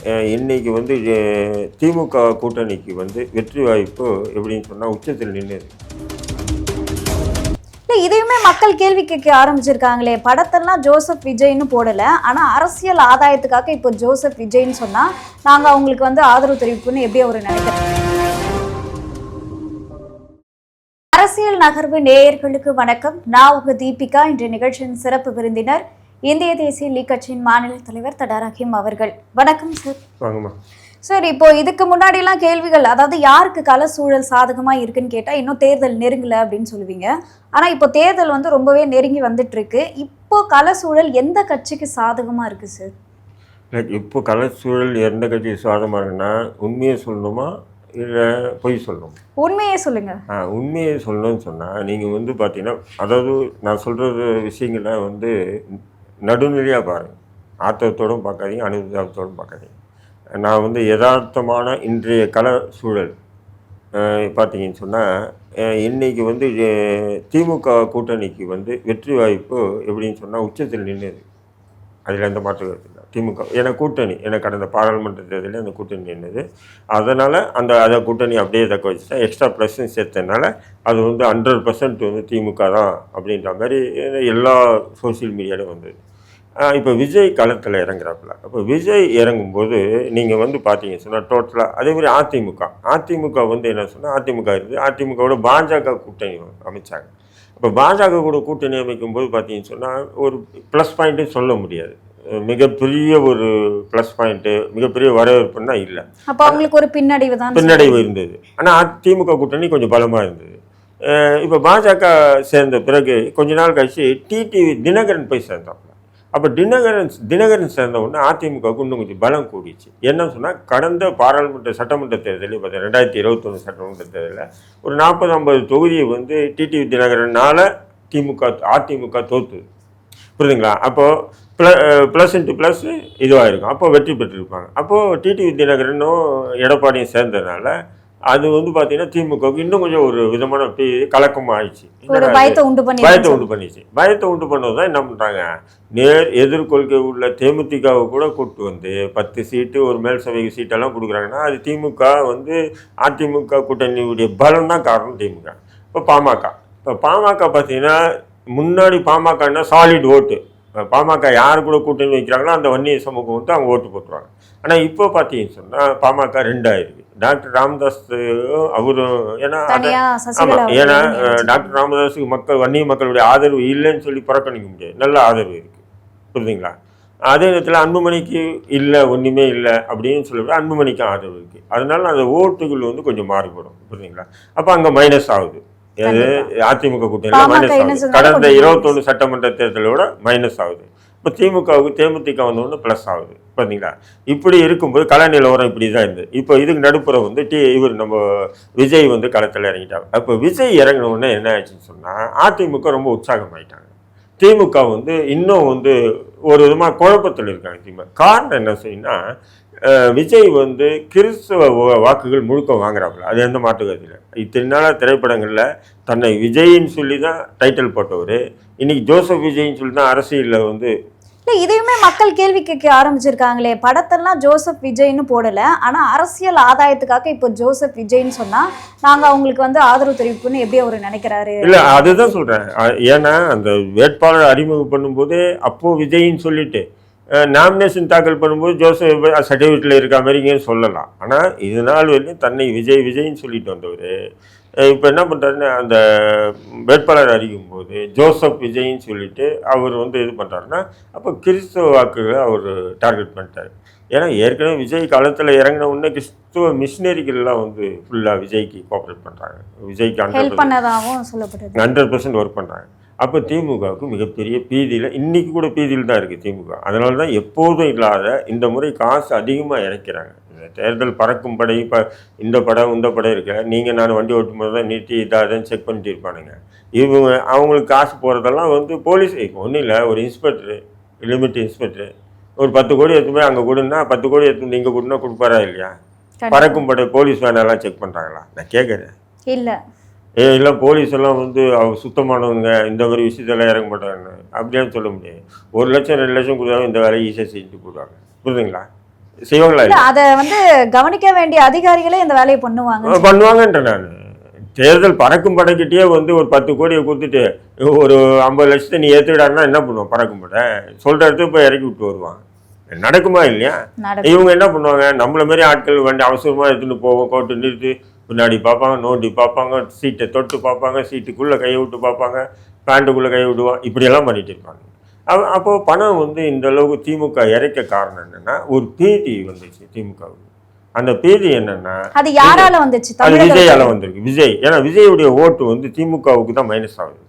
இன்னைக்கு வந்து திமுக கூட்டணிக்கு வந்து வெற்றி வாய்ப்பு எப்படின்னு சொன்னால் உச்சத்தில் நின்றுது. இல்லை, இதையுமே மக்கள் கேள்வி கேட்க ஆரம்பிச்சிருக்காங்களே. படத்தெல்லாம் ஜோசப் விஜய்னு போடலை, ஆனால் அரசியல் ஆதாயத்துக்காக இப்போ ஜோசப் விஜய்ன்னு சொன்னால் நாங்கள் அவங்களுக்கு வந்து ஆதரவு தெரிவிப்புன்னு எப்படி அவர் நினைக்கிறோம்? அரசியல் நகர்வு நேயர்களுக்கு வணக்கம். நான் உங்க தீபிகா. இன்றைய நிகழ்ச்சியின் சிறப்பு விருந்தினர் இந்திய தேசிய லீக் கட்சியின் மாநில தலைவர் தடா ரஹீம் அவர்கள். வணக்கம் சார். வாங்கம்மா. சார், இப்போ இதுக்கு முன்னாடிலாம் கேள்விகள், அதாவது யாருக்கு கள சூழல் சாதகமாக இருக்குன்னு கேட்டால் இன்னும் தேர்தல் நெருங்கலை அப்படின்னு சொல்லுவீங்க. ஆனால் இப்போ தேர்தல் வந்து ரொம்பவே நெருங்கி வந்துட்டு இருக்கு. இப்போ கள சூழல் எந்த கட்சிக்கு சாதகமாக இருக்கு சார்? இப்போ கள சூழல் எந்த கட்சிக்கு சாதகமாக இருக்குன்னா, உண்மையை சொல்லணுமா இல்லை பொய் சொல்லணும்? உண்மையே சொல்லுங்க. உண்மையை சொல்லணும்னு சொன்னால் நீங்கள் வந்து பார்த்தீங்கன்னா, அதாவது நான் சொல்கிற விஷயங்களை வந்து நடுநிலையாக பாருங்கள். ஆத்தத்தோடும் பார்க்காதீங்க, அனுதாபத்தோடும் பார்க்காதீங்க. நான் வந்து யதார்த்தமான இன்றைய கள சூழல் பார்த்தீங்கன்னு சொன்னால், இன்றைக்கி வந்து திமுக கூட்டணிக்கு வந்து வெற்றி வாய்ப்பு எப்படின்னு சொன்னால் உச்சத்தில் நின்றுது. அதில் எந்த மாற்று கருத்து இல்லை. திமுக ஏன்னா கூட்டணி, ஏன்னா கடந்த பாராளுமன்ற தேர்தலில் அந்த கூட்டணி நின்றுது. அதனால் அதை கூட்டணி அப்படியே தக்க வச்சுட்டா, எக்ஸ்ட்ரா ப்ளஸ்ஸும் சேர்த்ததுனால அது வந்து 100% வந்து திமுக தான் அப்படின்ற மாதிரி எல்லா சோசியல் மீடியாவிலும் வந்தது. இப்போ விஜய் களத்தில் இறங்குறாப்புல. அப்போ விஜய் இறங்கும்போது நீங்கள் வந்து பார்த்தீங்க சொன்னால் டோட்டலாக அதேமாதிரி அதிமுக வந்து என்ன சொன்னால், அதிமுக இருக்குது, அதிமுகவோட பாஜக கூட்டணி அமைச்சாங்க. இப்போ பாஜக கூட கூட்டணி அமைக்கும்போது பார்த்தீங்கன்னு சொன்னால் ஒரு ப்ளஸ் பாயிண்ட்டும் சொல்ல முடியாது. மிகப்பெரிய ஒரு ப்ளஸ் பாயிண்ட்டு, மிகப்பெரிய வரவேற்புன்னா இல்லை. அப்போ அவங்களுக்கு ஒரு பின்னடைவு இருந்தது. ஆனால் அதிமுக கூட்டணி கொஞ்சம் பலமாக இருந்தது. இப்போ பாஜக சேர்ந்த பிறகு கொஞ்ச நாள் கழிச்சு டிடிவி தினகரன் போய் சேர்ந்தாப்புல. அப்போ தினகரன் சேர்ந்த உடனே அதிமுகவுக்கு இன்னும் கொஞ்சம் பலம் கூடிச்சு. என்னன்னு சொன்னால், கடந்த பாராளுமன்ற சட்டமன்ற தேர்தலில் பார்த்தீங்கன்னா 2021 சட்டமன்ற தேர்தலில் ஒரு 40-50 தொகுதியை வந்து டிடிவி தினகரனால் அதிமுக தோற்றுது. புரியுதுங்களா? அப்போது ப்ளஸ் இன்ட்டு ப்ளஸ் இதுவாக இருக்கும். அப்போது வெற்றி பெற்றிருப்பாங்க. அப்போது டிடிவி தினகரனும் எடப்பாடியும் சேர்ந்ததுனால அது வந்து பார்த்தீங்கன்னா திமுகவுக்கு இன்னும் கொஞ்சம் ஒரு விதமான கலக்கமாக ஆயிடுச்சு. பயத்தை உண்டு பண்ணிச்சு. பயத்தை உண்டு பண்ணது தான் என்ன பண்ணுறாங்க, எதிர்கொள்கை உள்ள தேமுதிகவை கூட கூப்பிட்டு வந்து 10 சீட்டு ஒரு மேல் சபைக்கு சீட்டெல்லாம் கொடுக்குறாங்கன்னா அது திமுக வந்து அதிமுக கூட்டணியுடைய பலம் தான் காரணம் திமுக. இப்போ பாமக பார்த்தீங்கன்னா, முன்னாடி பாமகன்னா சாலிட் ஓட்டு. பாமக யார் கூட கூட்டணி வைக்கிறாங்களோ அந்த வன்னிய சமூகம் வந்து அவங்க ஓட்டு போட்டுருவாங்க. ஆனால் இப்போ பார்த்தீங்கன்னு சொன்னால் பாமக 2 ஆயிருக்கு. டாக்டர் ராமதாஸ் அவரும் ஏன்னா டாக்டர் ராமதாஸுக்கு வன்னிய மக்களுடைய ஆதரவு இல்லைன்னு சொல்லி புறக்கணிக்க முடியாது. நல்ல ஆதரவு இருக்குது. புரியுதுங்களா? அதே நேரத்தில் அன்புமணிக்கு இல்லை, ஒன்றுமே இல்லை அப்படின்னு சொல்லிவிட்டு அன்புமணிக்கு ஆதரவு இருக்குது. அதனால அந்த ஓட்டுகள் வந்து கொஞ்சம் மாறுபடும். புரியுதுங்களா? அப்போ அங்கே மைனஸ் ஆகுது. அதிமுக கூட்டணியில் மைனஸ் ஆகுது. கடந்த 21 சட்டமன்ற தேர்தலோட மைனஸ் ஆகுது. இப்போ திமுகவுக்கு தேமுதிக வந்தோன்னு ப்ளஸ் ஆகுது. பார்த்தீங்களா? இப்படி இருக்கும்போது கள நிலவரம் இப்படி தான் இருந்தது. இப்போ இதுக்கு நடுப்புற வந்து இவர் நம்ம விஜய் வந்து களத்தில் இறங்கிட்டாங்க. அப்போ விஜய் இறங்கினோடனே என்ன ஆச்சுன்னு சொன்னால், அதிமுக ரொம்ப உற்சாகமாயிட்டாங்க. திமுக வந்து இன்னும் வந்து ஒரு விதமாக குழப்பத்தில் இருக்காங்க. திமுக காரணம் என்ன செய்யுன்னா, விஜய் வந்து கிறிஸ்தவ வாக்குகள் முழுக்க வாங்குறாப்புல. அது எந்த மாற்றுக்கருத்து இல்லை. இத்தனை நாளாக திரைப்படங்களில் தன்னை விஜயின்னு சொல்லி தான் டைட்டில் போட்டவர், இன்னைக்கு ஜோசப் விஜய்ன்னு சொல்லி தான் அரசியலில் வந்து. இல்லை, இதையுமே மக்கள் கேள்வி கேட்க ஆரம்பிச்சிருக்காங்களே. படத்தெல்லாம் ஜோசப் விஜய்னு போடலை, ஆனால் அரசியல் ஆதாயத்துக்காக இப்போ ஜோசப் விஜய்ன்னு சொன்னால் நாங்கள் அவங்களுக்கு வந்து ஆதரவு தெரிவிப்புன்னு எப்படி அவர் நினைக்கிறாரு? இல்லை, அதுதான் சொல்கிறேன். ஏன்னா அந்த வேட்பாளர் அறிமுகம் பண்ணும்போது அப்போது விஜய்ன்னு சொல்லிட்டு நாமினேஷன் தாக்கல் பண்ணும்போது ஜோசப் சர்டிஃபிகேட்டில் இருக்க மாதிரிங்கன்னு சொல்லலாம். ஆனால் இது நாள் வரைக்கும் தன்னை விஜய்ன்னு சொல்லிட்டு வந்தவர் இப்போ என்ன பண்ணுறாருன்னு, அந்த வேட்பாளர் அறிவிக்கும் போது ஜோசப் விஜய்ன்னு சொல்லிட்டு அவர் வந்து இது பண்ணுறாருன்னா, அப்போ கிறிஸ்துவ வாக்குகளை அவர் டார்கெட் பண்ணிட்டார். ஏன்னா ஏற்கனவே விஜய் காலத்தில் இறங்கின உடனே கிறிஸ்துவ மிஷினரிகள்லாம் வந்து ஃபுல்லாக விஜய்க்கு கோஆப்ரேட் பண்ணுறாங்க. விஜய்க்கு 100% ஒர்க் பண்ணுறாங்க. அப்போ திமுகவுக்கு மிகப்பெரிய பீதியில், இன்றைக்கி கூட பீதியில் தான் இருக்குது திமுக. அதனால தான் எப்போதும் இல்லாத இந்த முறை காசு அதிகமாக இறக்கிறாங்க. இந்த தேர்தல் பறக்கும் படை, இப்போ இந்த படம் இருக்க, நீங்கள் நான் வண்டி ஓட்டும் போது தான் நீட்டி இதாகதான் செக் பண்ணிட்டு இருப்பானுங்க. இவங்க அவங்களுக்கு காசு போகிறதெல்லாம் வந்து போலீஸ் ஒன்றும் இல்லை, ஒரு இன்ஸ்பெக்டரு, லிமிட் இன்ஸ்பெக்டரு ஒரு 10 கோடி எடுத்து போய் அங்கே கொடுன்னா 10 கோடி எடுத்து நீங்கள் கொடுன்னா கொடுப்பாரா இல்லையா? பறக்கும் படை போலீஸ் வேனெல்லாம் செக் பண்ணுறாங்களா? நான் கேட்குறேன். இல்லை போலீஸ் எல்லாம் வந்து அவங்க சுத்தமானவங்க, இந்த மாதிரி விஷயத்தெல்லாம் இறங்க மாட்டாங்க அப்படின்னு சொல்ல முடியாது. 1 லட்சம் 2 லட்சம் கொடுத்தாலும் இந்த வேலையை ஈஸியாக செஞ்சுட்டு போடுவாங்க. புரியுதுங்களா? செய்வாங்களா இல்ல அதை வந்து கவனிக்க வேண்டிய அதிகாரிகளே இந்த வேலையை பண்ணுவாங்க. பண்ணுவாங்கன்ற நான் தேர்தல் பறக்கும் படைக்கிட்டே வந்து ஒரு 10 கோடியை கொடுத்துட்டு ஒரு 50 லட்சத்தை நீ ஏற்றுக்கிட்டாருன்னா என்ன பண்ணுவோம்? பறக்கும் படை சொல்கிற இடத்துக்கு போய் இறக்கி விட்டு வருவான். நடக்குமா இல்லையா? இவங்க என்ன பண்ணுவாங்க? நம்மள மாதிரி ஆட்கள் வண்டி அவசரமாக எடுத்துகிட்டு போவோம், கோட்டு நிறுத்தி பின்னாடி பார்ப்பாங்க, நோண்டி பார்ப்பாங்க, சீட்டை தொட்டு பார்ப்பாங்க, சீட்டுக்குள்ளே கையை விட்டு பார்ப்பாங்க, பேண்ட்டுக்குள்ளே கையை விடுவான், இப்படியெல்லாம் பண்ணிட்டு இருப்பாங்க. அப்போது பணம் வந்து இந்த அளவுக்கு திமுக இறைக்க காரணம் என்னென்னா ஒரு பீதி வந்துச்சு திமுகவுக்கு. அந்த பீதி என்னென்னா அது யாரால வந்துச்சு? அது விஜயால வந்திருக்கு. விஜய், ஏன்னா விஜயுடைய ஓட்டு வந்து திமுகவுக்கு தான் மைனஸ் ஆகுது.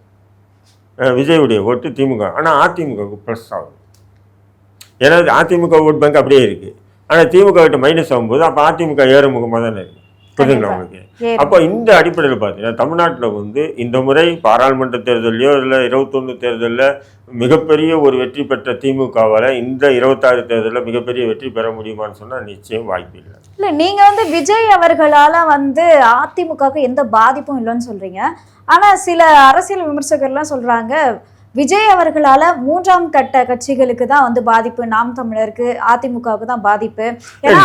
விஜயுடைய ஓட்டு திமுக, ஆனால் அதிமுகவுக்கு ப்ளஸ் ஆகுது. ஏன்னா அதிமுக ஓட் பேங்க் அப்படியே இருக்குது. ஆனால் திமுக கிட்ட மைனஸ் ஆகும்போது அப்போ அதிமுக ஏறுமுகமாக தானே இருக்குது. புரியுதுங்களா உங்களுக்கு? அப்போ இந்த அடிப்படையில் பார்த்தீங்கன்னா தமிழ்நாட்டில் வந்து இந்த முறை பாராளுமன்ற தேர்தலையோ இல்லை 21 தேர்தலில் மிகப்பெரிய ஒரு வெற்றி பெற்ற திமுகவால் இந்த 26 தேர்தலில் மிகப்பெரிய வெற்றி பெற முடியுமான்னு சொன்னால் நிச்சயம் வாய்ப்பு இல்லை. இல்லை, நீங்கள் வந்து விஜய் அவர்களால் வந்து அதிமுகவுக்கு எந்த பாதிப்பும் இல்லைன்னு சொல்கிறீங்க. ஆனால் சில அரசியல் விமர்சகர்லாம் சொல்கிறாங்க விஜய் அவர்களால் 3ஆம் கட்ட கட்சிகளுக்கு தான் வந்து பாதிப்பு, நாம் தமிழருக்கு அதிமுகவுக்கு தான் பாதிப்பு.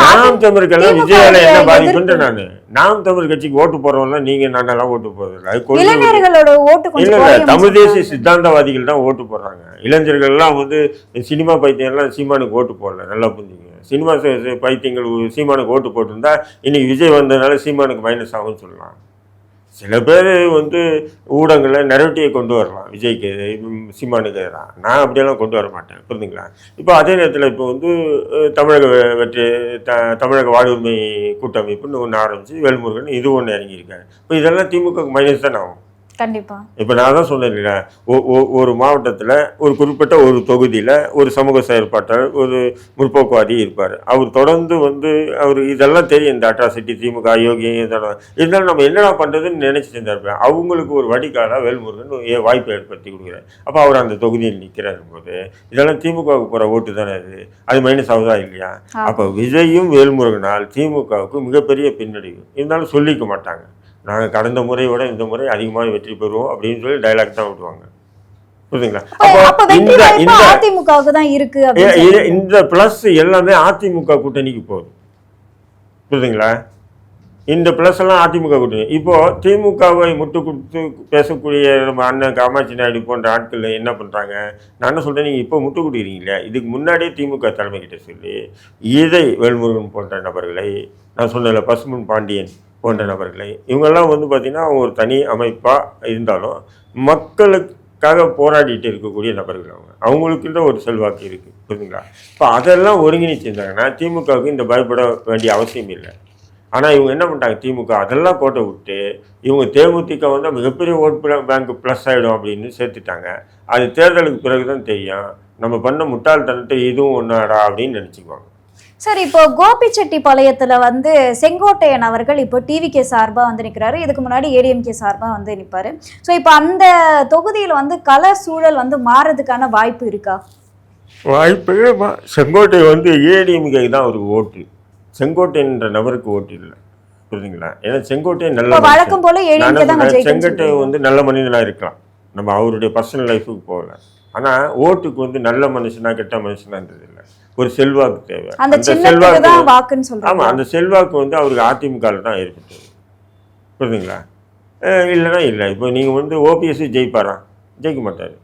நாம் தமிழருக்கெல்லாம் விஜயால என்ன பாதிப்புன்ற நான் நாம் தமிழ் கட்சிக்கு ஓட்டு போறவங்கலாம் நீங்க நானெல்லாம் ஓட்டு போறது இளைஞர்களோட ஓட்டு கொஞ்சம் இல்ல, தமிழ் தேசிய சித்தாந்தவாதிகள் தான் ஓட்டு போடுறாங்க. இளைஞர்கள் எல்லாம் வந்து சினிமா பைத்தியம்லாம் சீமானுக்கு ஓட்டு போடல. நல்லா புரிஞ்சுங்க. சினிமா பைத்தியங்கள் சீமானுக்கு ஓட்டு போட்டிருந்தா இன்னைக்கு விஜய் வந்ததுனால சீமானுக்கு மைனஸ் ஆகும்னு சொல்லலாம். சில பேர் வந்து ஊடகங்களில் நெரட்டியை கொண்டு வரலாம், விஜய்க்கு சீமானுக்கு தான். நான் அப்படியெல்லாம் கொண்டு வர மாட்டேன். புரிஞ்சுங்களா? இப்போ அதே நேரத்தில் இப்போ வந்து தமிழக வெற்றி தமிழக வாழ்வுரிமை கூட்டமைப்புன்னு ஒன்று ஆரம்பிச்சு வேல்முருகன் இது ஒன்று இறங்கியிருக்காரு. இப்போ இதெல்லாம் திமுக மைனஸ் தானே ஆகும். கண்டிப்பாக. இப்போ நான் தான் சொன்னேன் இல்லையா, ஒரு மாவட்டத்தில் ஒரு குறிப்பிட்ட ஒரு தொகுதியில் ஒரு சமூக செயற்பாட்டாளர் ஒரு முற்போக்குவாதி இருப்பார். அவர் தொடர்ந்து வந்து அவர் இதெல்லாம் தெரியும், இந்த அட்ராசிட்டி திமுக யோகி இதெல்லாம் இருந்தாலும் நம்ம என்னடா பண்ணுறதுன்னு நினச்சிட்டு இருந்திருப்பேன். அவங்களுக்கு ஒரு வடிகாலாக வேல்முருகன் வாய்ப்பை ஏற்படுத்தி கொடுக்குறாரு. அப்போ அவர் அந்த தொகுதியில் நிற்கிறார் போது இதெல்லாம் திமுகவுக்கு போகிற ஓட்டு தானே அது மைனஸ் ஆகுதா இல்லையா? அப்போ விஜயும் வேல்முருகனால் திமுகவுக்கு மிகப்பெரிய பின்னடைவு இருந்தாலும் சொல்லிக்க மாட்டாங்க. நாங்கள் கடந்த முறையை விட இந்த முறை அதிகமாக வெற்றி பெறுவோம் அப்படின்னு சொல்லி டைலாக் தான் விடுவாங்க. புரியுதுங்களா? இந்த பிளஸ் எல்லாமே அதிமுக கூட்டணிக்கு போகுது. புரியுதுங்களா? இந்த பிளஸ் எல்லாம் அதிமுக கூட்டணி. இப்போ திமுகவை முட்டு கொடுத்து பேசக்கூடிய நம்ம அண்ணன் காமாட்சி நாயுடு போன்ற ஆட்கள் என்ன பண்ணுறாங்க? நான் என்ன சொல்கிறேன், நீங்கள் இப்போ முட்டு கொடுக்குறீங்களே, இதுக்கு முன்னாடியே திமுக தலைமை கிட்ட சொல்லி இதை வேல்முருகன் போன்ற நபர்களை, நான் சொன்னல பசுமன் பாண்டியன் போன்ற நபர்களை, இவங்கெல்லாம் வந்து பார்த்திங்கன்னா அவங்க ஒரு தனி அமைப்பாக இருந்தாலும் மக்களுக்காக போராடிட்டு இருக்கக்கூடிய நபர்கள். அவங்களுக்குன்ற ஒரு செல்வாக்கு இருக்குது. புரியுதுங்களா? இப்போ அதெல்லாம் ஒருங்கிணைச்சிருந்தாங்கன்னா திமுகவுக்கு இந்த பயப்பட வேண்டிய அவசியம் இல்லை. ஆனால் இவங்க என்ன பண்ணிட்டாங்க, திமுக அதெல்லாம் கோட்டை விட்டு இவங்க தேமுதிக வந்து மிகப்பெரிய ஓட் பேங்க் ப்ளஸ் ஆகிடும் அப்படின்னு சேர்த்துட்டாங்க. அது தேர்தலுக்கு பிறகு தான் தெரியும் நம்ம பண்ண முட்டாள்தனத்தை இதுவும் ஒன்றாடா அப்படின்னு நினச்சிக்குவாங்க. சார், இப்போ கோபிச்செட்டிப்பாளையத்தில் வந்து செங்கோட்டையன் அவர்கள் இப்போ டிவிகே சார்பாக வந்து நிற்கிறாரு. இதுக்கு முன்னாடி ஏடிஎம்கே சார்பாக வந்து நிற்பார். ஸோ இப்போ அந்த தொகுதியில் வந்து கள சூழல் வந்து மாறுறதுக்கான வாய்ப்பு இருக்கா? வாய்ப்பு. செங்கோட்டை வந்து ஏடிஎம்கேக்கு தான் அவருக்கு ஓட்டு, செங்கோட்டைன்ற நபருக்கு ஓட்டு இல்லை. புரியுதுங்களா? ஏன்னா செங்கோட்டை நல்ல வழக்கம் போல செங்கோட்டை வந்து நல்ல மனிதனாக இருக்கலாம், நம்ம அவருடைய பர்சனல் லைஃபுக்கு போகல. ஆனால் ஓட்டுக்கு வந்து நல்ல மனுஷனா கெட்ட மனுஷனான்றது இல்லை, ஒரு செல்வாக்கு தேவை. அந்த செல்வாக்கு, ஆமாம், அந்த செல்வாக்கு வந்து அவருக்கு அதிமுகவில் தான் ஏற்பட்டது. புரியுதுங்களா? இல்லைன்னா இல்லை. இப்போ நீங்கள் வந்து ஓபிஎஸ்சி ஜெயிப்பாரா? ஜெயிக்க மாட்டார்.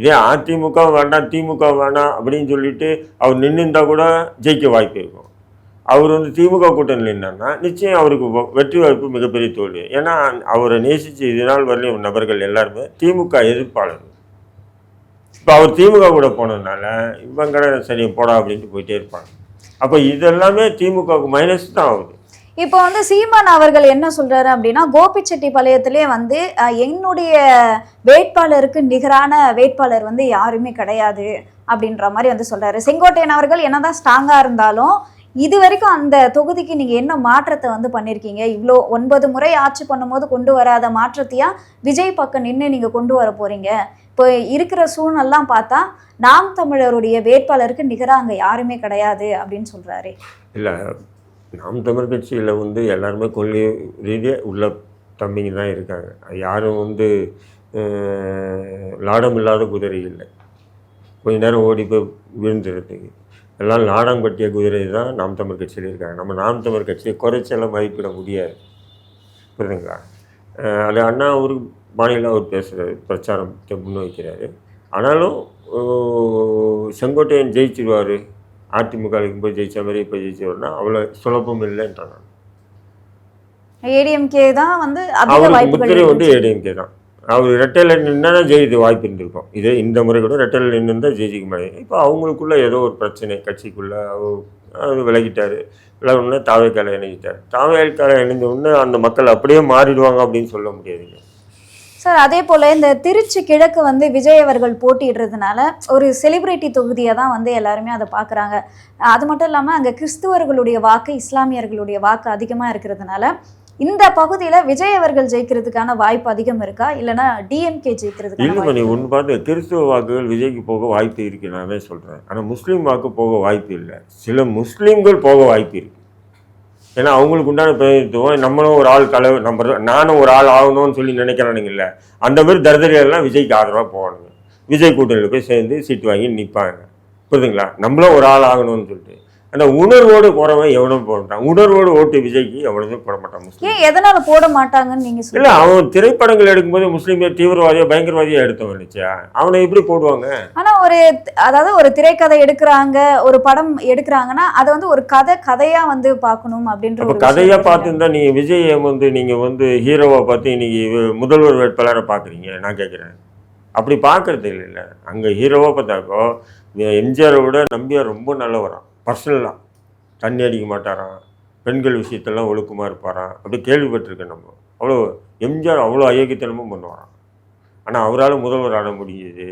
இதே அதிமுக வேண்டாம் திமுக வேண்டாம் அப்படின்னு சொல்லிட்டு அவர் நின்றுந்தா கூட ஜெயிக்க வாய்ப்பு இருக்கும். அவர் வந்து திமுக கூட்டணியில் என்னன்னா நிச்சயம் அவருக்கு வெற்றி வாய்ப்பு மிகப்பெரிய தோல்வி. ஏன்னா அவரை நேசித்து இதனால் வரலையும் நபர்கள் எல்லாருமே திமுக எதிர்ப்பாளர். இப்போ அவர் திமுக கூட போனதுனால இவங்க சரி போடா அப்படின்ட்டு போயிட்டே இருப்பாங்க. அப்போ இதெல்லாமே திமுகவுக்கு மைனஸ் தான் ஆகுது. இப்போ வந்து சீமான் அவர்கள் என்ன சொல்றாரு அப்படின்னா, கோபிச்செட்டிப்பாளையத்திலே வந்து என்னுடைய வேட்பாளருக்கு நிகரான வேட்பாளர் வந்து யாருமே கிடையாது அப்படின்ற மாதிரி வந்து சொல்றாரு. செங்கோட்டையன் அவர்கள் என்னதான் ஸ்ட்ராங்கா இருந்தாலும் இது வரைக்கும் அந்த தொகுதிக்கு நீங்கள் என்ன மாற்றத்தை வந்து பண்ணியிருக்கீங்க? இவ்வளோ 9 முறை ஆட்சி பண்ணும்போது கொண்டு வராத மாற்றத்தையா விஜய் பக்கம் நின்று நீங்கள் கொண்டு வர போகிறீங்க? இப்போ இருக்கிற சூழ்நிலாம் பார்த்தா நாம் தமிழருடைய வேட்பாளருக்கு நிகராக அங்கே யாருமே கிடையாது அப்படின்னு சொல்கிறாரு. இல்லை, நாம் தமிழ் கட்சியில் வந்து எல்லாருமே கொள்கை ரீதியாக உள்ள தம்பிங்க தான் இருக்காங்க. யாரும் வந்து லாடம் இல்லாத குதிரை இல்லை, கொஞ்ச நேரம் ஓடி போய் விழுந்துடுறதுக்கு. எல்லாம் நாடகம் கட்டிய குதிரை தான் நாம் தமிழ் கட்சியில் இருக்காங்க. நம்ம நாம் தமிழ் கட்சியை குறைச்செல்லாம் மதிப்பிட முடியாது. புரியுதுங்களா? அது அண்ணா ஒரு மாநிலம் அவர் பேசுகிறாரு, பிரச்சாரத்தை முன்வைக்கிறாரு. ஆனாலும் செங்கோட்டையன் ஜெயிச்சிருவார், அதிமுக போய் ஜெயிச்ச மாதிரி இப்போ ஜெயிச்சவர்னா அவ்வளோ சுலபம் இல்லைன்றான் நான். ஏடிஎம்கே தான் வந்து அதிக அவருக்கு வாய்ப்புகள் முத்திரை வந்து இருந்துச்சு. ஏடிஎம்கே தான். அவர் ரெட்டையில் நின்னா ஜெயிது வாய்ப்பு இருந்திருக்கும். இதே இந்த முறை கூட ரெட்டையில் நின்று தான் ஜெயிச்சிக்க முடியாது. இப்போ அவங்களுக்குள்ள ஏதோ ஒரு பிரச்சனை கட்சிக்குள்ளே அது விலகிட்டார். விலகணுன்னா தாவேக்கால இணைஞ்சிட்டார். தாவேக்கால இணைஞ்ச உடனே அந்த மக்கள் அப்படியே மாறிடுவாங்க அப்படின்னு சொல்ல முடியாதுங்க. சார் அதே போல இந்த திருச்சி கிழக்கு வந்து விஜய் அவர்கள் போட்டியிடுறதுனால ஒரு செலிபிரிட்டி தொகுதியை தான் வந்து எல்லாருமே அதை பார்க்குறாங்க. அது மட்டும் இல்லாமல் அங்கே கிறிஸ்துவர்களுடைய வாக்கு, இஸ்லாமியர்களுடைய வாக்கு அதிகமாக இருக்கிறதுனால இந்த பகுதியில் விஜய் அவர்கள் ஜெயிக்கிறதுக்கான வாய்ப்பு அதிகம் இருக்கா, இல்லைன்னா டிஎம்கே ஜெயிக்கிறதுக்கான இல்லை, நீ வாய்ப்பு? ஒன்று பார்த்து கிறிஸ்துவ வாக்குகள் விஜய்க்கு போக வாய்ப்பு இருக்கு, நானே சொல்கிறேன். ஆனால் முஸ்லீம் வாக்கு போக வாய்ப்பு இல்லை. சில முஸ்லீம்கள் போக வாய்ப்பு இருக்கு. ஏன்னா அவங்களுக்கு உண்டான பிரதிநிதித்துவம், நம்மளும் ஒரு ஆள் நானும் ஒரு ஆள் ஆகணும்னு சொல்லி நினைக்கிறானுங்கல்ல, அந்த மாதிரி தரிதரியெல்லாம் விஜய்க்கு ஆதரவாக போவானுங்க. விஜய் கூட்டணியில் போய் சேர்ந்து சீட்டு வாங்கி நிற்பாங்க. புரியுதுங்களா? நம்மளும் ஒரு ஆள் ஆகணும்னு சொல்லிட்டு. ஆனால் உணர்வோடு போகிறவன் எவனும் போட மாட்டான். உணர்வோடு ஓட்டு விஜய்க்கு எவனுமே போட மாட்டான். ஏன் எதனால போட மாட்டாங்கன்னு நீங்க இல்லை, சொல்லுங்க. அவன் திரைப்படங்கள் எடுக்கும்போது முஸ்லீம் தீவிரவாதியோ பயங்கரவாதியோ எடுத்தவன் நினைச்சா அவனை எப்படி போடுவாங்க? ஆனா அதாவது ஒரு திரைக்கதை எடுக்கிறாங்க, ஒரு படம் எடுக்கிறாங்கன்னா அதை வந்து ஒரு கதையா வந்து பார்க்கணும் அப்படின்ற இப்போ ஒரு கதையாக விஷயம் பார்த்துருந்தா நீங்கள் விஜயை வந்து நீங்கள் வந்து ஹீரோவை பார்த்து இன்னைக்கு முதல்வர் வேட்பாளரை பார்க்குறீங்க. நான் கேட்குறேன், அப்படி பார்க்கறது இல்லைல்ல. அங்கே ஹீரோவாக பார்த்தாக்கோ எம்ஜிஆரை விட நம்பியார் ரொம்ப நல்லவரான். பர்சனலாக தண்ணி அடிக்க மாட்டாராம், பெண்கள் விஷயத்தெல்லாம் ஒழுக்கமாக இருப்பாராம், அப்படி கேள்விப்பட்டிருக்கேன். நம்ம அவ்வளோ எம்ஜிஆர் அவ்வளோ அயோக்கியத்தனமும் பண்ணுவாராம். ஆனால் அவரால் முதல்வர் ஆட முடியுது.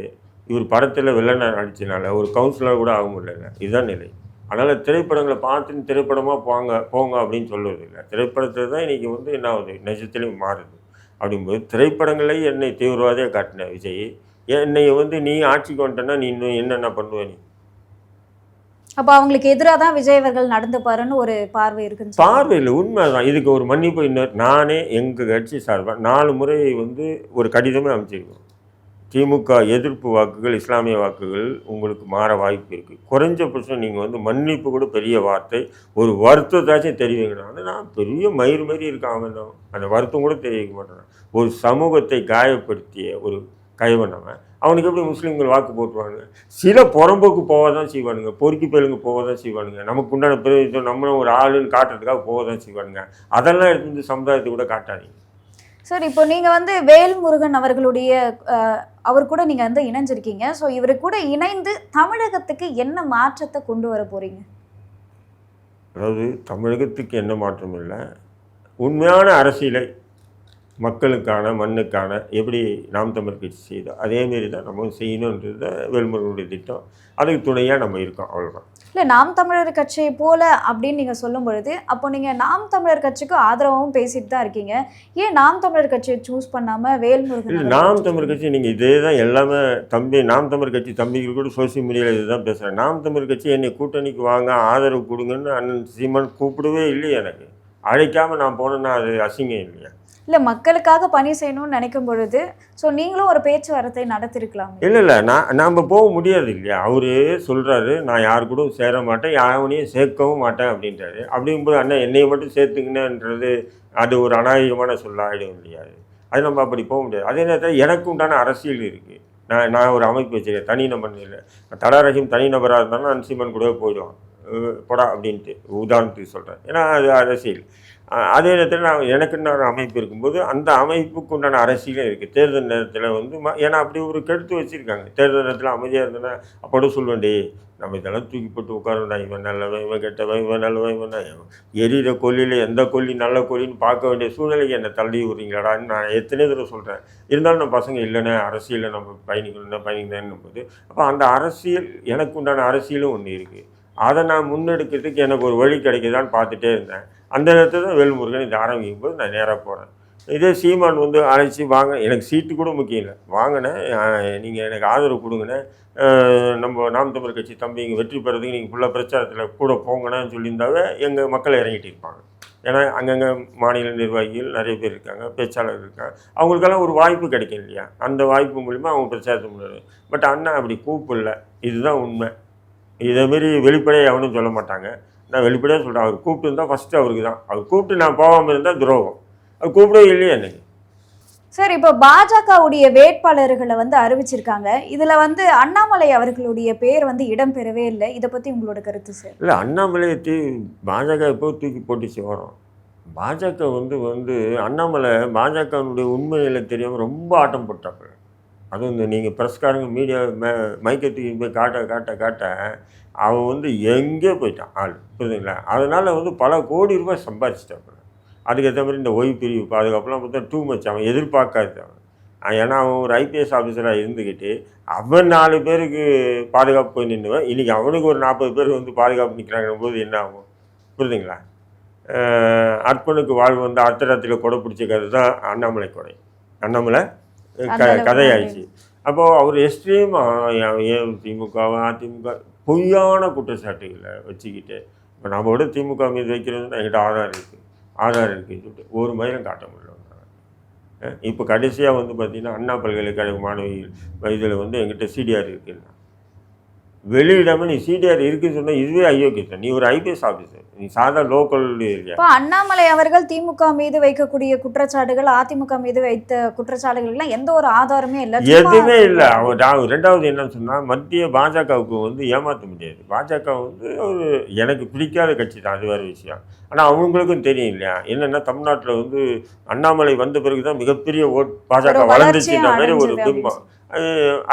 இவர் படத்தில் வில்லனை அடிச்சனால ஒரு கவுன்சிலர் கூட ஆக முடியல. இதுதான் நிலை. அதனால் திரைப்படங்களை பார்த்துன்னு திரைப்படமாக போங்க அப்படின்னு சொல்லுவது இல்லை. திரைப்படத்தில் தான் இன்றைக்கி வந்து என்ன ஆகுது, நிஜத்துலேயும் மாறுது. அப்படிங்கும்போது திரைப்படங்களையும் என்னை தீவிரவாதியாக காட்டின விஜய், என்னை வந்து நீ ஆட்சிக்கு வந்துட்டேன்னா நீ இன்னும் என்னென்ன பண்ணுவ நீ? அப்ப அவங்களுக்கு எதிராக தான் விஜய் அவர்கள் நடந்துப்பாருன்னு ஒரு பார்வை இருக்குன்னு சொல்லுங்க. பார்வையில் உண்மை தான். இதுக்கு ஒரு மன்னிப்பு இன்னொரு நானே எங்கள் கட்சி சார்பாக 4 முறை வந்து ஒரு கடிதமே அமைச்சிருக்கோம். திமுக எதிர்ப்பு வாக்குகள், இஸ்லாமிய வாக்குகள் உங்களுக்கு மாற வாய்ப்பு இருக்குது. குறைஞ்சபட்சம் நீங்கள் வந்து மன்னிப்பு கூட பெரிய வார்த்தை, ஒரு வருத்தத்தாச்சும் தெரிவிக்கணும். நான் பெரிய மயிறு மாரி இருக்கான், அந்த வருத்தம் கூட தெரிவிக்க மாட்டேன். ஒரு சமூகத்தை காயப்படுத்திய ஒரு கைவனவன் அவனுக்கு எப்படி முஸ்லீம்கள் வாக்கு போட்டுருவாங்க? சில புறம்போக்கு போக தான் செய்வானுங்க, பொறுக்கி பேருங்க போக தான் செய்வானுங்க, நமக்கு உண்டான பிரதிநிதித்துவம் நம்மளும் ஒரு ஆளுன்னு காட்டுறதுக்காக போக தான் செய்வானுங்க. அதெல்லாம் எடுத்து வந்து சமுதாயத்தை கூட காட்டாதீங்க. சார் இப்போ நீங்க வந்து வேல்முருகன் அவர்களுடைய அவர் கூட நீங்க வந்து இணைஞ்சிருக்கீங்க. ஸோ இவரு கூட இணைந்து தமிழகத்துக்கு என்ன மாற்றத்தை கொண்டு வர போறீங்க? அதாவது தமிழகத்துக்கு என்ன மாற்றம் இல்லை, உண்மையான அரசியலை மக்களுக்கான மண்ணுக்கான எப்படி நாம் தமிழ் கட்சி செய்தோம் அதேமாரி தான் நம்ம செய்யணுன்றது தான் வேல்முருகனுடைய திட்டம். அதுக்கு துணையாக நம்ம இருக்கோம், அவ்வளோதான். இல்லை, நாம் தமிழர் கட்சியை போல அப்படின்னு நீங்கள் சொல்லும் பொழுது அப்போ நீங்கள் நாம் தமிழர் கட்சிக்கு ஆதரவாகவும் பேசிட்டு தான் இருக்கீங்க. ஏன் நாம் தமிழர் கட்சியை சூஸ் பண்ணாமல் வேல்முருகன்? இல்லை, நாம் தமிழ் கட்சி நீங்கள் இதே தான் எல்லாமே நாம் தமிழ் கட்சி தம்பிகள் கூட சோசியல் மீடியாவில் இது தான் பேசுகிறேன். நாம் தமிழ் கட்சி என்னை கூட்டணிக்கு வாங்க ஆதரவு கொடுங்கன்னு அண்ணன் சீமான் கூப்பிடவே இல்லையே. எனக்கு அழைக்காமல் நான் போனேன்னா அது அசிங்கம் இல்லையா? இல்லை, மக்களுக்காக பணி செய்யணும்னு நினைக்கும் பொழுது ஸோ நீங்களும் ஒரு பேச்சுவார்த்தை நடத்திருக்கலாம். இல்லை, நாம் போக முடியாது இல்லையா? அவரு சொல்கிறாரு, நான் யாரு கூட சேர மாட்டேன், யாவனையும் சேர்க்கவும் மாட்டேன் அப்படின்றாரு. அப்படிங்கும்போது அண்ணன் என்னையை மட்டும் சேர்த்துக்கினேன்றது அது ஒரு அநாகரிகமான சொல்ல ஆகிடும் இல்லையா? அது நம்ம அப்படி போக முடியாது. அதே நேரத்தில் எனக்கு உண்டான அரசியல் இருக்குது. நான் ஒரு அமைப்பு வச்சுருக்கேன், தனி நபர் இல்லை. தடாரஹீம் தனி நபராக இருந்தாலும் அன்சிமன் கூட போயிடுவான் போடா அப்படின்ட்டு, உதாரணத்துக்கு சொல்கிறேன். ஏன்னா அது அரசியல். அதே நேரத்தில் எனக்குன்னு ஒரு அமைப்பு இருக்கும்போது அந்த அமைப்புக்கு உண்டான அரசியலும் இருக்குது. தேர்தல் நேரத்தில் வந்து ஏன்னா அப்படி ஒரு கெடுத்து வச்சுருக்காங்க. தேர்தல் நேரத்தில் அமைதியாக இருந்தேன்னா அப்போட சொல்லுவேன், டே நம்ம இதெல்லாம் தூக்கி போட்டு உட்காரண்டா, இவன் நல்லவன் இவன் கெட்டவன் இவன் நல்லவன் இவன் எரியிற கொல்லியில் எந்த கொல்லி நல்ல கொல்லின்னு பார்க்க வேண்டிய சூழ்நிலைக்கு என்னை தள்ளி விட்றீங்களாடான்னு நான் எத்தனை தடவை சொல்கிறேன். இருந்தாலும் நம்ம பசங்க இல்லைன்னா அரசியலில் நம்ம பயணிக்கணும் போது அப்போ அந்த அரசியல் எனக்கு உண்டான அரசியலும் ஒன்று இருக்குது. அதை நான் முன்னெடுக்கிறதுக்கு எனக்கு ஒரு வழி கிடைக்குதான்னு பார்த்துட்டே இருந்தேன். அந்த நேரத்தில் தான் வேல்முருகன் இதை ஆரம்பிக்கும் போது நான் நேராக போகிறேன். இதே சீமான் வந்து அழைச்சி வாங்க, எனக்கு சீட்டு கூட முக்கியம் இல்லை, வாங்கினேன் நீங்கள் எனக்கு ஆதரவு கொடுங்கண்ணே, நம்ம நாம் தமிழ் கட்சி தம்பிங்க வெற்றி பெறதுக்கு நீங்கள் ஃபுல்லாக பிரச்சாரத்தில் கூட போங்கன்னு சொல்லியிருந்தாவே எங்கள் மக்களை இறங்கிட்டு இருப்பாங்க. ஏன்னா அங்கங்கே மாநில நிர்வாகிகள் நிறைய பேர் இருக்காங்க, பேச்சாளர் இருக்காங்க, அவங்களுக்கெல்லாம் ஒரு வாய்ப்பு கிடைக்கும் இல்லையா? அந்த வாய்ப்பு மூலிமா அவங்க பிரச்சாரத்தை முன்னாடி. பட் அண்ணா அப்படி கூப்பிடல, இதுதான் உண்மை. இதேமாரி வெளிப்படையாக எவனும் சொல்ல மாட்டாங்க. நான் வெளிப்படையாக சொல்கிறேன், அவர் கூப்பிட்டு இருந்தால் ஃபஸ்ட்டு அவருக்கு தான். அவர் கூப்பிட்டு நான் போகாமல் இருந்தால் துரோகம். அவர் கூப்பிடவே இல்லையே எனக்கு. சார், இப்போ பாஜகவுடைய வேட்பாளர்களை வந்து அறிவிச்சிருக்காங்க. இதுல வந்து அண்ணாமலை அவர்களுடைய பேர் வந்து இடம்பெறவே இல்லை. இதை பத்தி உங்களோட கருத்து சார்? இல்லை, அண்ணாமலையை பாஜக எப்போ தூக்கி போட்டுச்சு வரும். பாஜக வந்து அண்ணாமலை பாஜகனுடைய உண்மைகளை தெரியாமல் ரொம்ப ஆட்டம் போட்டாங்க. அதுவும் இந்த நீங்கள் ப்ரெஸ்காரங்க மீடியா மைக்கை தூக்கி போய் காட்ட அவன் வந்து எங்கே போயிட்டான் ஆள், புரியுதுங்களா? அதனால் வந்து பல கோடி ரூபாய் சம்பாதிச்சிட்டாங்க. அதுக்கேற்ற மாதிரி இந்த ஓய்வு பிரிவு பாதுகாப்புலாம் பார்த்தா டூ மச். அவன் எதிர்பார்க்காது அவன். ஏன்னா அவன் ஒரு ஐபிஎஸ் ஆஃபீஸராக இருந்துக்கிட்டு அவன் 4 பேருக்கு பாதுகாப்பு போய் நின்றுவன். இன்றைக்கி அவனுக்கு ஒரு 40 பேர் வந்து பாதுகாப்பு நிற்கிறாங்க போது என்ன ஆகும், புரியுதுங்களா? அற்பனுக்கு வாழ்வு வந்து அர்த்தராத்திரியில் கொடை பிடிச்ச கதை தான் அண்ணாமலை கொடை. அண்ணாமலை கதையாயிடுச்சு. அப்போது அவர் எக்ஸ்ட்ரீமாக திமுக அதிமுக பொய்யான குற்றச்சாட்டுகளை வச்சுக்கிட்டு இப்போ நம்மளோட திமுக மீது வைக்கிறதுனா என்கிட்ட ஆதாரம் இருக்குதுன்னு சொல்லிட்டு ஒரு மயிலும் காட்ட முடியல. இப்போ கடைசியாக வந்து பார்த்திங்கன்னா அண்ணா பல்கலைக்கழக மாணவிகள் இதில் வந்து எங்கிட்ட சிடிஆர் இருக்குன்னா வெளியிடாமல் நீ சிடிஆர் இருக்குன்னு சொன்னால் இதுவே அயோக்கியம். நீ ஒரு ஐபிஎஸ் ஆஃபீஸர், நீ சாதா லோக்கல் இல்லையா? இப்போ அண்ணாமலை அவர்கள் திமுக மீது வைக்கக்கூடிய குற்றச்சாட்டுகள், அதிமுக மீது வைத்த குற்றச்சாட்டுகள்லாம் எந்த ஒரு ஆதாரமே இல்லை, எதுவுமே இல்லை. அவர் ரெண்டாவது என்னன்னு சொன்னால் மத்திய பாஜகவுக்கு வந்து ஏமாற்ற முடியாது. பாஜக வந்து ஒரு எனக்கு பிடிக்காத கட்சி தான், அது வேறு விஷயம். ஆனால் அவங்களுக்கும் தெரியும் இல்லையா, என்னென்னா தமிழ்நாட்டில் வந்து அண்ணாமலை வந்த பிறகு தான் மிகப்பெரிய பாஜக வளர்ந்துச்சுன்ற மாதிரி ஒரு பிம்பம்.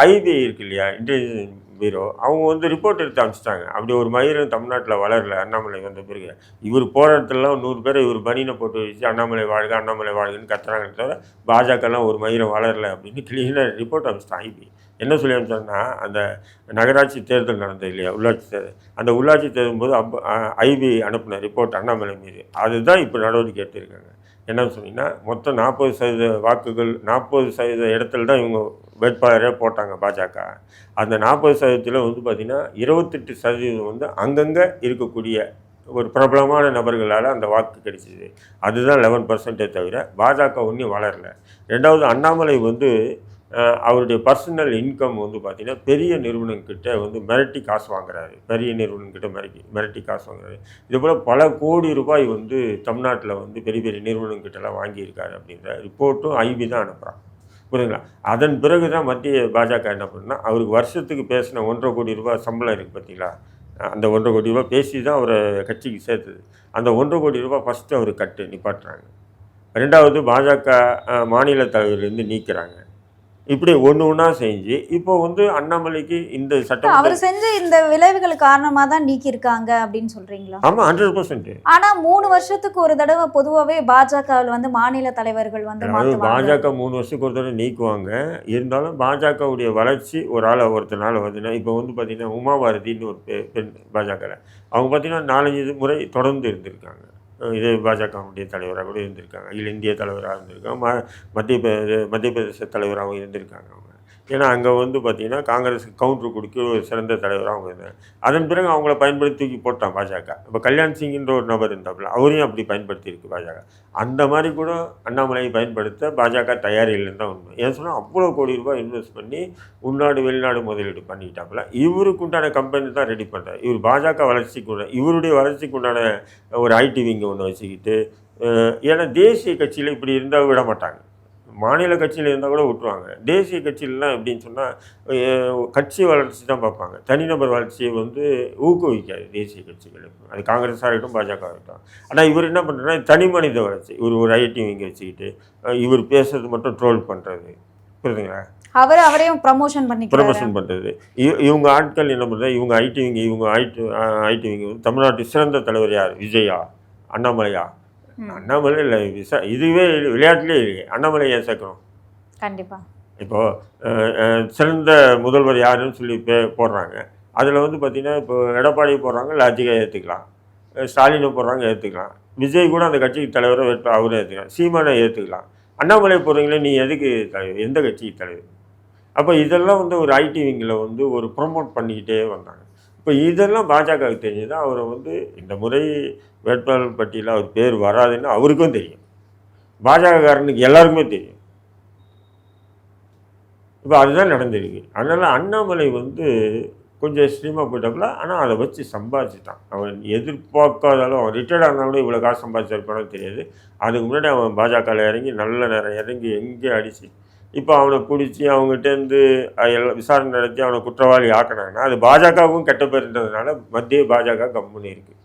ஐபி இருக்கு இல்லையா, இன்டெலிஜென்ஸ் பீரோ, அவங்க வந்து ரிப்போர்ட் எடுத்து அனுப்பிச்சிட்டாங்க. அப்படி ஒரு மயிரும் தமிழ்நாட்டில் வளரல அண்ணாமலை வந்த பிறகு. இவர் போகிற இடத்துலலாம் 100 பேரை இவர் பனியனை போட்டு வச்சு அண்ணாமலை வாழ்கன்னு கத்துறாங்க தவிர பாஜகலாம் ஒரு மயிரம் வளரல அப்படின்னு கிளீனாக ரிப்போர்ட் அனுப்பிச்சிட்டான் ஐபி. என்ன சொல்லி அனுப்பிச்சோன்னா, அந்த நகராட்சி தேர்தல் நடந்தது இல்லையா, உள்ளாட்சி தேர்தல், அந்த உள்ளாட்சி தேர்தல் போது ஐபி அனுப்பின ரிப்போர்ட் அண்ணாமலை மீது, அதுதான் இப்போ நடவடிக்கை எடுத்திருக்காங்க. என்னன்னு சொன்னீங்கன்னா, மொத்தம் 40% வாக்குகள் 40% இடத்துல தான் இவங்க வேட்பாளரே போட்டாங்க பாஜக. அந்த 40%த்தில் வந்து பார்த்திங்கன்னா 28% வந்து அங்கங்கே இருக்கக்கூடிய ஒரு பிரபலமான நபர்களால் அந்த வாக்கு கிடைச்சிது. அதுதான் 11% தவிர பாஜக ஒன்றும் வளரலை. ரெண்டாவது, அண்ணாமலை வந்து அவருடைய பர்சனல் இன்கம் வந்து பார்த்திங்கன்னா பெரிய நிறுவனங்கிட்ட வந்து மிரட்டி காசு வாங்குறாரு. பெரிய நிறுவனங்கிட்ட மிரட்டி காசு வாங்குறாரு. இதுபோல் பல கோடி ரூபாய் வந்து தமிழ்நாட்டில் வந்து பெரிய பெரிய நிறுவனங்கிட்டலாம் வாங்கியிருக்காரு அப்படின்ற ரிப்போர்ட்டும் ஐபி தான் அனுப்புகிறான், புரியுதுங்களா? அதன் பிறகு தான் மத்திய பாஜக என்ன பண்ணுன்னா, அவருக்கு வருஷத்துக்கு பேசின 1.5 கோடி ரூபாய் சம்பளம் இருக்குது பார்த்தீங்களா, அந்த 1.5 கோடி ரூபாய் பேசி தான் அவரை கட்சிக்கு சேர்த்துது. அந்த 1.5 கோடி ரூபாய் ஃபஸ்ட்டு அவர் நிப்பாட்டுறாங்க. ரெண்டாவது, பாஜக மாநில தலைவர்லேருந்து நீக்கிறாங்க. இப்படி ஒன்றா செஞ்சு இப்போ வந்து அண்ணாமலைக்கு இந்த சட்டம் அவர் செஞ்ச இந்த விளைவுகள் காரணமாக தான் நீக்கியிருக்காங்க அப்படின்னு சொல்கிறீங்களா? ஆமாம், 100%. ஆனால் 3 வருஷத்துக்கு ஒரு தடவை பொதுவாகவே பாஜகவில் வந்து மாநில தலைவர்கள் வந்து பாஜக 3 வருஷத்துக்கு ஒரு தடவை நீக்குவாங்க. இருந்தாலும் பாஜகவுடைய வளர்ச்சி ஒரு ஒருத்தனால வந்துன்னா, இப்போ வந்து பார்த்திங்கன்னா உமாபாரதின்னு ஒரு பெண் பாஜகவில், அவங்க பார்த்திங்கன்னா 4-5 முறை தொடர்ந்து இருந்திருக்காங்க. இதே பாஜகவுடைய தலைவராக கூட இருந்திருக்காங்க, அகில இந்திய தலைவராக இருந்திருக்காங்க, மத்திய பிரதேச தலைவராகவும் இருந்திருக்காங்க அவங்க. ஏன்னா அங்கே வந்து பார்த்திங்கன்னா காங்கிரஸுக்கு கவுண்டர் கொடுக்க ஒரு சிறந்த தலைவராக அவங்க இருந்தாங்க. அதன் பிறகு அவங்கள பயன்படுத்தி தூக்கி போட்டான் பாஜக. இப்போ கல்யாண் சிங்கின்ற ஒரு நபர் இருந்தாப்புல, அவரையும் அப்படி பயன்படுத்தியிருக்கு பாஜக. அந்த மாதிரி கூட அண்ணாமலையை பயன்படுத்த பாஜக தயார் இல்லைன்னு தான் உண்மை. ஏன் சொன்னால் அவ்வளோ கோடி ரூபாய் இன்வெஸ்ட் பண்ணி உள்நாடு வெளிநாடு முதலீடு பண்ணிக்கிட்டாப்புல. இவருக்கு உண்டான கம்பெனி தான் ரெடி பண்ணுறாரு. இவர் பாஜக வளர்ச்சிக்கு உண்டான இவருடைய வளர்ச்சிக்கு உண்டான ஒரு ஐடி விங்க ஒன்று வச்சுக்கிட்டு, ஏன்னா தேசிய கட்சியில் இப்படி இருந்தால் விட மாட்டாங்க, மாநில கட்சியில் இருந்தால் கூட விட்டுருவாங்க. தேசிய கட்சியிலலாம் எப்படின்னு சொன்னால் கட்சி வளர்ச்சி தான் பார்ப்பாங்க, தனிநபர் வளர்ச்சியை வந்து ஊக்குவிக்காது தேசிய கட்சிகள். அது காங்கிரஸாக இருக்கட்டும் பாஜக இருக்கட்டும். ஆனால் இவர் என்ன பண்ணுறதுனா தனி மனித வளர்ச்சி, இவர் ஒரு ஐடி விங்க வச்சுக்கிட்டு இவர் பேசுறது மட்டும் ட்ரோல் பண்ணுறது, புரியுதுங்களா? அவரையும் ப்ரமோஷன் பண்ணுறது. இவங்க ஆட்கள் என்ன பண்ணுறது, இவங்க ஐடி விங்க வந்து தமிழ்நாட்டு சிறந்த தலைவர் யார், விஜயா, அண்ணாமலையா? அண்ணாமலை இல்லை, இதுவே விளையாட்டுலேயே இல்லை. அண்ணாமலை ஏன் சேர்க்கணும்? கண்டிப்பாக. இப்போது சிறந்த முதல்வர் யாருன்னு சொல்லி போடுறாங்க. அதில் வந்து பார்த்திங்கன்னா இப்போ எடப்பாடி போடுறாங்க, லாஜிக்காக ஏற்றுக்கலாம். ஸ்டாலினை போடுறாங்க, ஏற்றுக்கலாம். விஜய் கூட அந்த கட்சிக்கு தலைவரை அவரும் ஏற்றுக்கலாம். சீமானை ஏற்றுக்கலாம். அண்ணாமலை போடுறீங்களே, நீ எதுக்கு தலைவர், எந்த கட்சிக்கு தலைவர்? அப்போ இதெல்லாம் வந்து ஒரு ஐடி விங்கில் வந்து ஒரு ப்ரொமோட் பண்ணிக்கிட்டே வந்தாங்க. இப்போ இதெல்லாம் பாஜகவுக்கு தெரிஞ்சது. அவரை வந்து இந்த முறை வேட்பாளர் பட்டியலில் அவர் பேர் வராதுன்னு அவருக்கும் தெரியும், பாஜகக்காரனுக்கு எல்லாருக்குமே தெரியும். இப்போ அதுதான் நடந்திருக்கு. அதனால் அண்ணாமலை வந்து கொஞ்சம் எக்ஸ்ட்ரீமாக போயிட்டாப்புல. ஆனால் அதை வச்சு சம்பாதிச்சிட்டான். அவன் எதிர்பார்க்காதாலும் அவன் ரிட்டையர்ட் ஆனாலும் இவ்வளோ காசு சம்பாதிச்சிருப்பானோ தெரியாது. அதுக்கு முன்னாடி அவன் பாஜகவில் இறங்கி நல்ல நேரம் இறங்கி எங்கேயும் அடிச்சு இப்போ அவனை பிடிச்சி அவங்ககிட்டேருந்து எல்லாம் விசாரணை நடத்தி அவனை குற்றவாளி ஆக்கினாங்கன்னா அது பாஜகவுக்கும் கெட்ட பேருன்றதுனால மத்திய பாஜக கம்முன்னு இருக்குது.